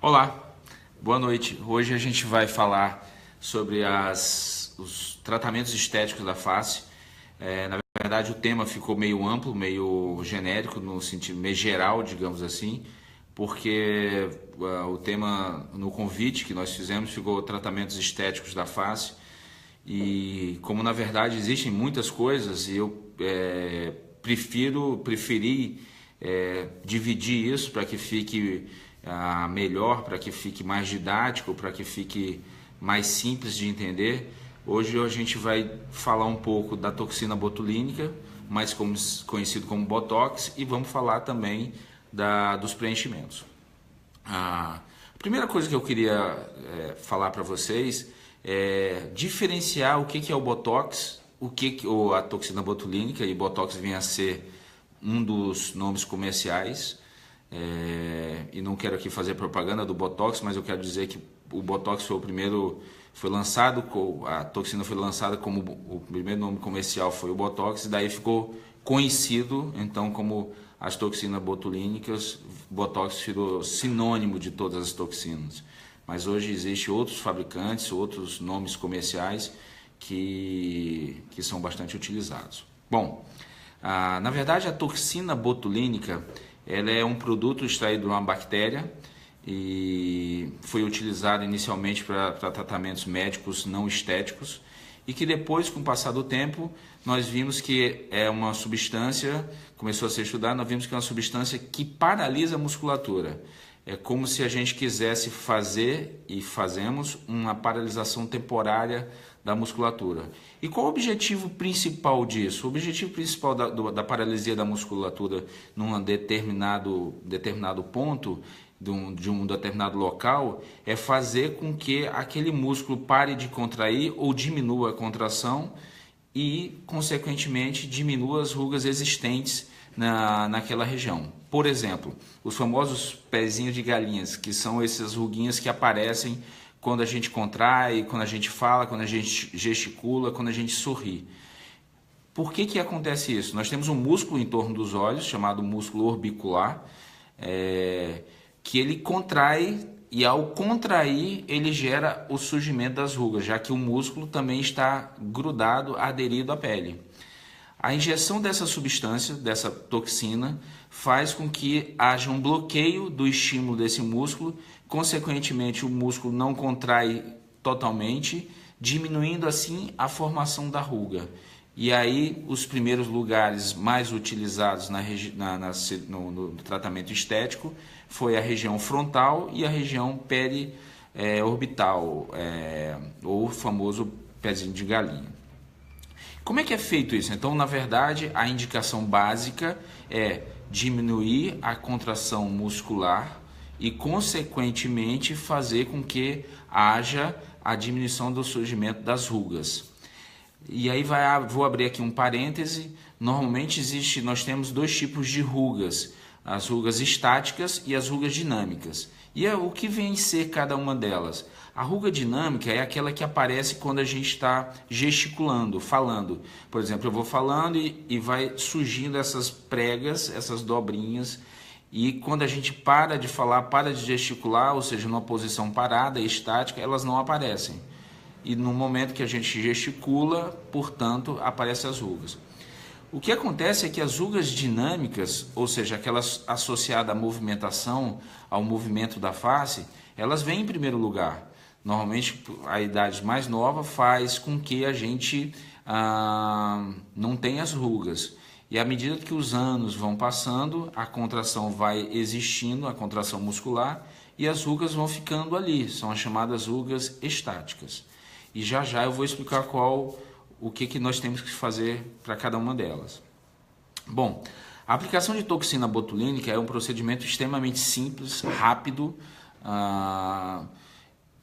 Olá, boa noite. Hoje a gente vai falar sobre os tratamentos estéticos da face. Na verdade, o tema ficou meio amplo, meio genérico, no sentido meio geral, digamos assim, porque o tema no convite que nós fizemos ficou tratamentos estéticos da face. E como na verdade existem muitas coisas, eu preferi dividir isso para que fique melhor, para que fique mais didático, para que fique mais simples de entender. Hoje a gente vai falar um pouco da toxina botulínica, mais conhecido como Botox, e vamos falar também dos preenchimentos. A primeira coisa que eu queria falar para vocês é diferenciar o que é o Botox, ou a toxina botulínica, e Botox vem a ser um dos nomes comerciais. E não quero aqui fazer propaganda do Botox, mas eu quero dizer que o Botox foi o primeiro, foi lançado, a toxina foi lançada como o primeiro nome comercial foi o Botox, e daí ficou conhecido então como as toxinas botulínicas. Botox virou sinônimo de todas as toxinas, mas hoje existem outros fabricantes, outros nomes comerciais que são bastante utilizados. Bom, na verdade a toxina botulínica ela é um produto extraído de uma bactéria e foi utilizado inicialmente para tratamentos médicos não estéticos, e que depois, com o passar do tempo, nós vimos que é uma substância, começou a ser estudada, nós vimos que é uma substância que paralisa a musculatura. É como se a gente quisesse fazer, e fazemos, uma paralisação temporária da musculatura. E qual o objetivo principal disso? O objetivo principal da paralisia da musculatura num determinado ponto, de um determinado local, é fazer com que aquele músculo pare de contrair ou diminua a contração e, consequentemente, diminua as rugas existentes naquela região. Por exemplo, os famosos pezinhos de galinhas, que são essas ruguinhas que aparecem quando a gente contrai, quando a gente fala, quando a gente gesticula, quando a gente sorri. Por que acontece isso? Nós temos um músculo em torno dos olhos, chamado músculo orbicular, que ele contrai, e ao contrair ele gera o surgimento das rugas, já que o músculo também está grudado, aderido à pele. A injeção dessa substância, dessa toxina, faz com que haja um bloqueio do estímulo desse músculo, consequentemente o músculo não contrai totalmente, diminuindo assim a formação da ruga. E aí os primeiros lugares mais utilizados no tratamento estético foi a região frontal e a região periorbital, ou o famoso pezinho de galinha. Como é que é feito isso? Então, na verdade, a indicação básica é diminuir a contração muscular e, consequentemente, fazer com que haja a diminuição do surgimento das rugas. E aí vou abrir aqui um parêntese. Normalmente nós temos dois tipos de rugas: as rugas estáticas e as rugas dinâmicas. E o que vem a ser cada uma delas? A ruga dinâmica é aquela que aparece quando a gente está gesticulando, falando. Por exemplo, eu vou falando e vai surgindo essas pregas, essas dobrinhas. E quando a gente para de falar, para de gesticular, ou seja, numa posição parada, estática, elas não aparecem. E no momento que a gente gesticula, portanto, aparecem as rugas. O que acontece é que as rugas dinâmicas, ou seja, aquelas associadas à movimentação, ao movimento da face, elas vêm em primeiro lugar. Normalmente, a idade mais nova faz com que a gente não tenha as rugas. E à medida que os anos vão passando, a contração vai existindo, a contração muscular, e as rugas vão ficando ali. São as chamadas rugas estáticas. E já eu vou explicar o que nós temos que fazer para cada uma delas. Bom, a aplicação de toxina botulínica é um procedimento extremamente simples, rápido,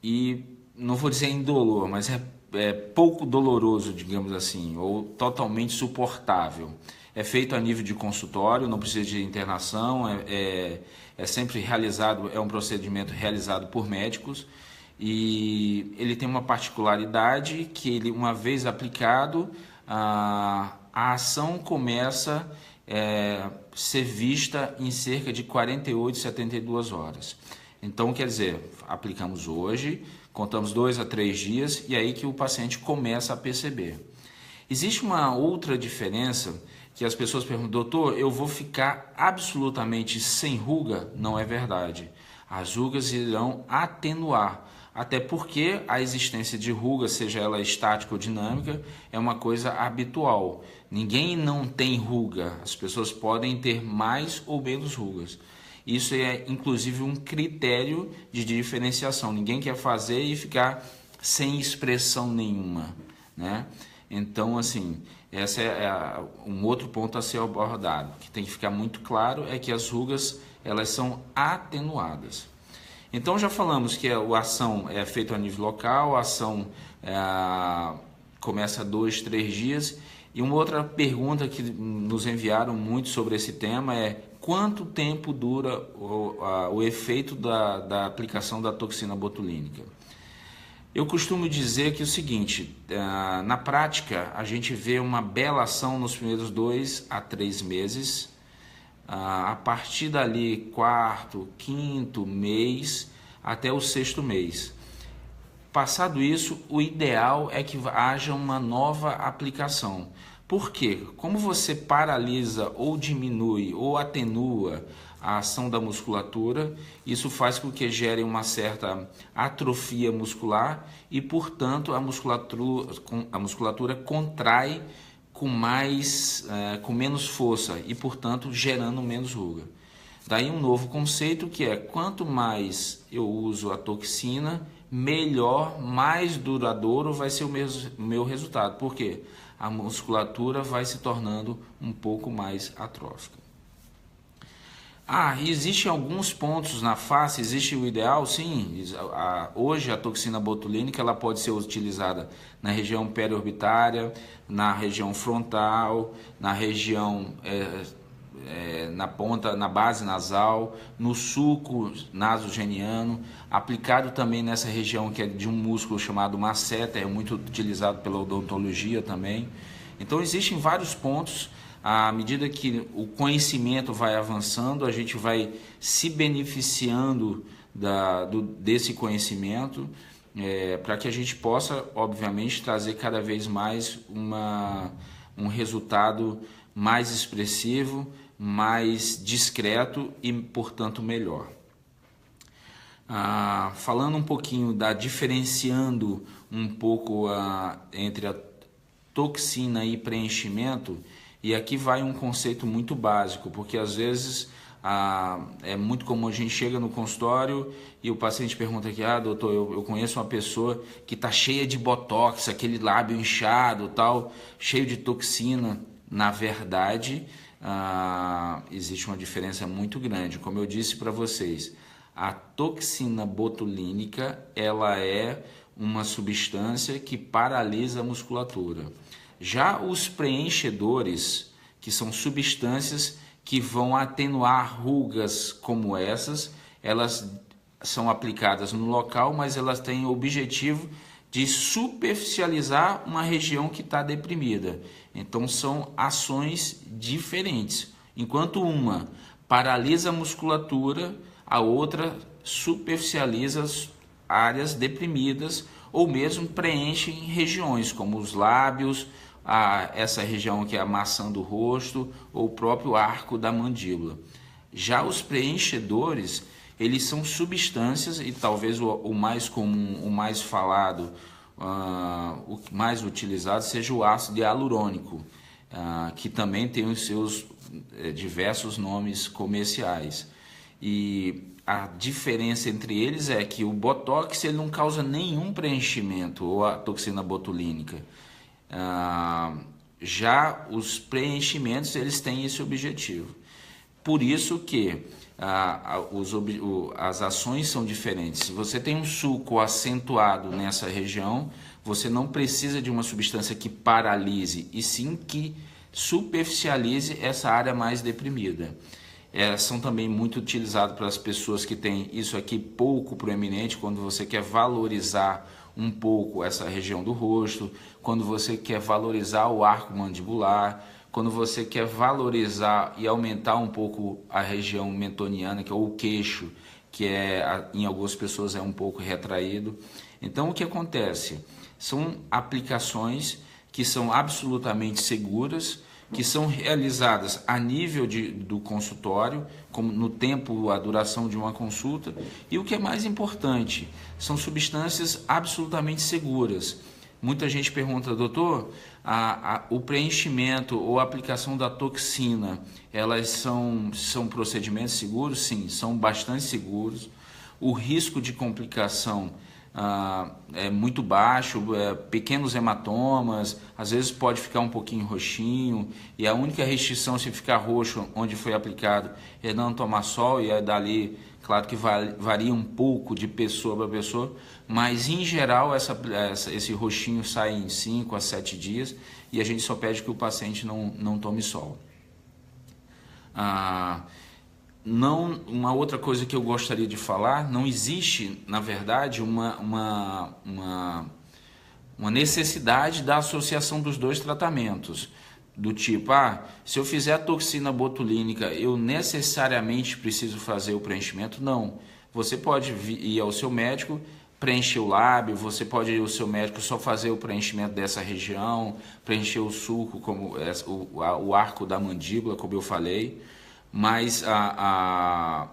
e não vou dizer indolor, mas é pouco doloroso, digamos assim, ou totalmente suportável. É feito a nível de consultório, não precisa de internação, é sempre realizado, é um procedimento realizado por médicos, e ele tem uma particularidade que ele, uma vez aplicado, a ação começa a ser vista em cerca de 48, 72 horas. Então, quer dizer, aplicamos hoje, contamos 2 a 3 dias e aí que o paciente começa a perceber. Existe uma outra diferença que as pessoas perguntam, doutor, eu vou ficar absolutamente sem ruga? Não é verdade. As rugas irão atenuar, até porque a existência de ruga, seja ela estática ou dinâmica, é uma coisa habitual. Ninguém não tem ruga, as pessoas podem ter mais ou menos rugas. Isso é inclusive um critério de diferenciação. Ninguém quer fazer e ficar sem expressão nenhuma, né? Então, assim, esse é um outro ponto a ser abordado, que tem que ficar muito claro, é que as rugas, elas são atenuadas. Então, já falamos que a ação é feita a nível local, a ação começa 2, 3 dias, e uma outra pergunta que nos enviaram muito sobre esse tema é quanto tempo dura o efeito da aplicação da toxina botulínica? Eu costumo dizer que é o seguinte, na prática a gente vê uma bela ação nos primeiros 2 a 3 meses, a partir dali 4º, 5º mês até o 6º mês. Passado isso, o ideal é que haja uma nova aplicação. Por quê? Como você paralisa ou diminui ou atenua a ação da musculatura, isso faz com que gere uma certa atrofia muscular e, portanto, a musculatura contrai com menos força e, portanto, gerando menos ruga. Daí um novo conceito que é, quanto mais eu uso a toxina, melhor, mais duradouro vai ser o meu resultado. Por quê? A musculatura vai se tornando um pouco mais atrófica. Existem alguns pontos na face, existe o ideal? Sim, hoje a toxina botulínica ela pode ser utilizada na região periorbitária, na região frontal, na região na ponta, na base nasal, no sulco nasogeniano, aplicado também nessa região que é de um músculo chamado masseter, é muito utilizado pela odontologia também. Então existem vários pontos. À medida que o conhecimento vai avançando, a gente vai se beneficiando desse conhecimento para que a gente possa, obviamente, trazer cada vez mais um resultado mais expressivo, mais discreto e, portanto, melhor. Falando um pouquinho diferenciando um pouco entre a toxina e preenchimento, e aqui vai um conceito muito básico, porque às vezes é muito comum a gente chega no consultório e o paciente pergunta aqui, doutor, eu conheço uma pessoa que está cheia de botox, aquele lábio inchado, tal, cheio de toxina. Na verdade, existe uma diferença muito grande. Como eu disse para vocês, a toxina botulínica ela é uma substância que paralisa a musculatura. Já os preenchedores, que são substâncias que vão atenuar rugas como essas, elas são aplicadas no local, mas elas têm o objetivo de superficializar uma região que está deprimida. Então são ações diferentes. Enquanto uma paralisa a musculatura, a outra superficializa as áreas deprimidas ou mesmo preenche em regiões como os lábios, essa região que é a maçã do rosto ou o próprio arco da mandíbula. Já os preenchedores, eles são substâncias, e talvez o mais comum, o mais falado, o mais utilizado seja o ácido hialurônico, que também tem os seus diversos nomes comerciais. E a diferença entre eles é que o Botox ele não causa nenhum preenchimento, ou a toxina botulínica. Já os preenchimentos eles têm esse objetivo. Por isso que as ações são diferentes. Se você tem um sulco acentuado nessa região, você não precisa de uma substância que paralise, e sim que superficialize essa área mais deprimida. São também muito utilizados para as pessoas que têm isso aqui pouco proeminente, quando você quer valorizar um pouco essa região do rosto, quando você quer valorizar o arco mandibular, quando você quer valorizar e aumentar um pouco a região mentoniana, que é o queixo, que em algumas pessoas é um pouco retraído. Então, o que acontece? São aplicações que são absolutamente seguras, que são realizadas a nível do consultório, como no tempo, a duração de uma consulta, e o que é mais importante, são substâncias absolutamente seguras. Muita gente pergunta, doutor, o preenchimento ou a aplicação da toxina, elas são procedimentos seguros? Sim, são bastante seguros. O risco de complicação é muito baixo, pequenos hematomas, às vezes pode ficar um pouquinho roxinho, e a única restrição, se ficar roxo onde foi aplicado, é não tomar sol, e dali, claro que varia um pouco de pessoa para pessoa, mas em geral esse roxinho sai em 5 a 7 dias, e a gente só pede que o paciente não tome sol. Uma outra coisa que eu gostaria de falar, não existe, na verdade, uma necessidade da associação dos dois tratamentos. Do tipo, se eu fizer a toxina botulínica, eu necessariamente preciso fazer o preenchimento? Não. Você pode ir ao seu médico, preencher o lábio, você pode ir ao seu médico só fazer o preenchimento dessa região, preencher o sulco, como o arco da mandíbula, como eu falei. Mas a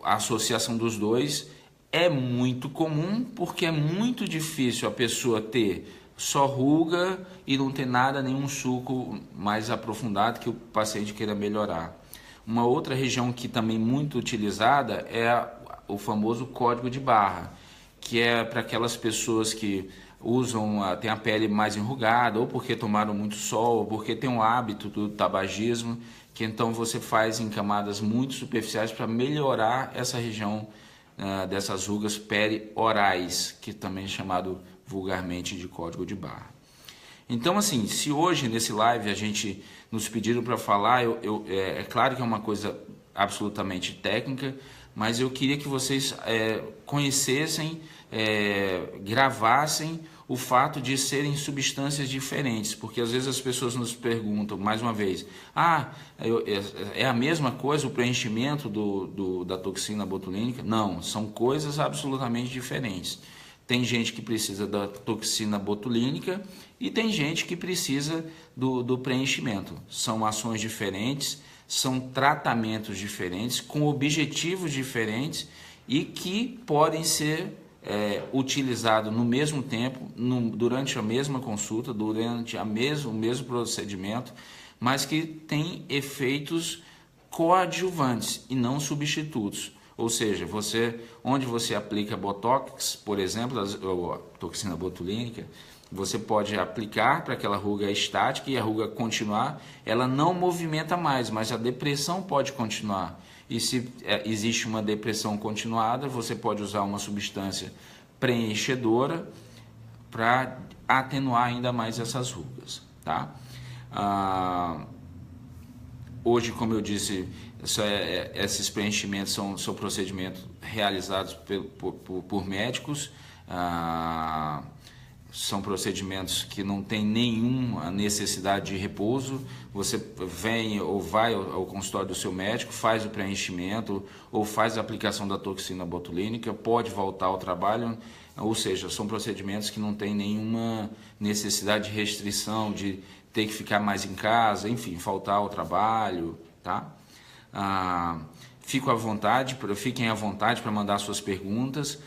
associação dos dois é muito comum, porque é muito difícil a pessoa ter só ruga e não ter nenhum sulco mais aprofundado que o paciente queira melhorar. Uma outra região que também é muito utilizada é o famoso código de barra, que é para aquelas pessoas que tem a pele mais enrugada, ou porque tomaram muito sol, ou porque tem um hábito do tabagismo, que então você faz em camadas muito superficiais para melhorar essa região dessas rugas periorais, que também é chamado vulgarmente de código de barra. Então, assim, se hoje nesse live a gente nos pediram para falar, é claro que é uma coisa absolutamente técnica, mas eu queria que vocês conhecessem, gravassem o fato de serem substâncias diferentes, porque às vezes as pessoas nos perguntam, mais uma vez, é a mesma coisa o preenchimento da toxina botulínica? Não, são coisas absolutamente diferentes. Tem gente que precisa da toxina botulínica e tem gente que precisa do preenchimento. São ações diferentes, são tratamentos diferentes, com objetivos diferentes e que podem ser utilizados no mesmo tempo, durante a mesma consulta, durante o mesmo procedimento, mas que têm efeitos coadjuvantes e não substitutos. Ou seja, onde você aplica Botox, por exemplo, a toxina botulínica, você pode aplicar para aquela ruga estática e a ruga continuar, ela não movimenta mais, mas a depressão pode continuar. E se existe uma depressão continuada, você pode usar uma substância preenchedora para atenuar ainda mais essas rugas, tá? Hoje, como eu disse, esses preenchimentos são procedimentos realizados por médicos, são procedimentos que não tem nenhuma necessidade de repouso. Você vem ou vai ao consultório do seu médico, faz o preenchimento ou faz a aplicação da toxina botulínica, pode voltar ao trabalho, ou seja, são procedimentos que não tem nenhuma necessidade de restrição, de ter que ficar mais em casa, enfim, faltar ao trabalho, tá? Fiquem à vontade para mandar suas perguntas.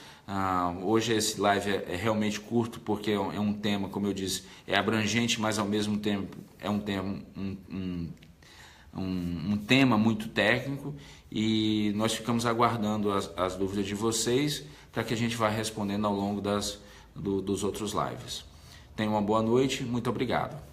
Hoje esse live é realmente curto porque é um tema, como eu disse, é abrangente, mas ao mesmo tempo é um tema muito técnico, e nós ficamos aguardando as dúvidas de vocês para que a gente vá respondendo ao longo dos outros lives. Tenham uma boa noite, muito obrigado.